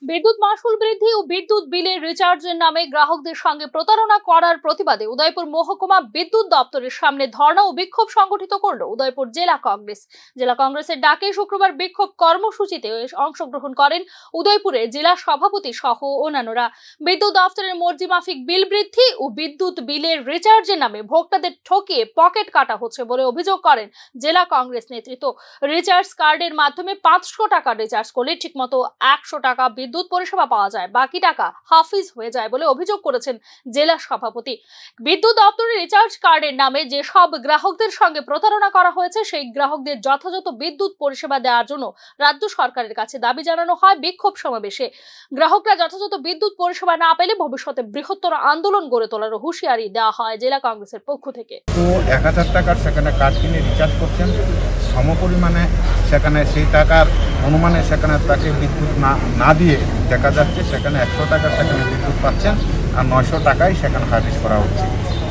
বিদ্যুৎ মাশুল বৃদ্ধি ও বিদ্যুৎ বিলের রিচার্জের নামে গ্রাহকদের সঙ্গে প্রতারণা করার প্রতিবাদে উদয়পুর মহকুমা বিদ্যুৎ দপ্তরের সামনে ধর্ণা ও বিক্ষোভ সংগঠিত করল উদয়পুর জেলা কংগ্রেস। জেলা কংগ্রেসের ডাকে শুক্রবার বিক্ষোভ কর্মসূচিতে অংশগ্রহণ করেন উদয়পুরের জেলা সভাপতি সহ অন্যান্যরা। বিদ্যুৎ দপ্তরের মর্জি মাফিক বিল বৃদ্ধি ও বিদ্যুৎ বিলের রিচার্জের নামে ভোক্তাদের ঠকিয়ে পকেট কাটা হচ্ছে বলে অভিযোগ করেন জেলা কংগ্রেস নেতৃত্ব। রিচার্জ কার্ডের মাধ্যমে 500 টাকা রিচার্জ করলে ঠিকমতো 100 টাকা বিদ্যুৎ পরিষেবা পাওয়া যায়, বাকি টাকা হাফিজ হয়ে যায় বলে অভিযোগ করেছেন জেলা সভাপতি। বিদ্যুৎ দপ্তরের রিচার্জ কার্ডের নামে যে সব গ্রাহকদের সঙ্গে প্রতারণা করা হয়েছে সেই গ্রাহকদের যথাযথ বিদ্যুৎ পরিষেবা দেওয়ার জন্য রাজ্য সরকারের কাছে দাবি জানানো হয় বিক্ষোভ সমাবেশে। গ্রাহকরা যথাযথ বিদ্যুৎ পরিষেবা না পেলে ভবিষ্যতে বৃহত্তর আন্দোলন গড়ে তোলার হুঁশিয়ারি দেওয়া হয় জেলা কংগ্রেসের পক্ষ থেকে। তো 1000 টাকার সেখানে কার্ড কিনে রিচার্জ করছেন, সমপরিমাণে সেখানে সেই টাকার অনুমানে সেখানে তাকে বিদ্যুৎ না দিয়ে দেখা যাচ্ছে সেখানে 100 টাকার সেখানে বিদ্যুৎ পাচ্ছেন আর 900 টাকাই সেখানে হার্ভিস করা হচ্ছে।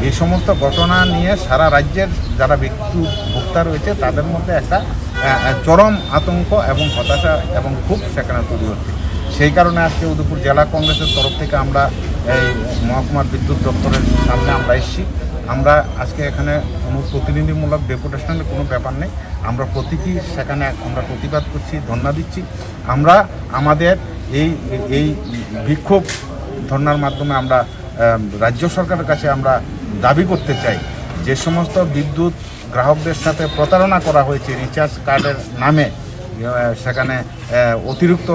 এই সমস্ত ঘটনা নিয়ে সারা রাজ্যের যারা বিদ্যুৎ ভোক্তা রয়েছে তাদের মধ্যে একটা চরম আতঙ্ক এবং হতাশা এবং ক্ষোভ সেখানে তৈরি হচ্ছে। সেই কারণে আজকে উদয়পুর জেলা কংগ্রেসের তরফ থেকে আমরা এই মহকুমার বিদ্যুৎ দপ্তরের সামনে আমরা এসেছি। আমরা আজকে এখানে কোনো প্রতিনিধিমূলক ডেপুটেশনের কোনো ব্যাপার নেই, আমরা প্রতীকী সেখানে আমরা প্রতিবাদ করছি, ধর্ণা দিচ্ছি। আমরা আমাদের এই বিক্ষোভ ধর্ণার মাধ্যমে আমরা রাজ্য সরকারের কাছে আমরা দাবি করতে চাই যে সমস্ত বিদ্যুৎ গ্রাহকদের সাথে প্রতারণা করা হয়েছে রিচার্জ কার্ডের নামে, সেখানে অতিরিক্ত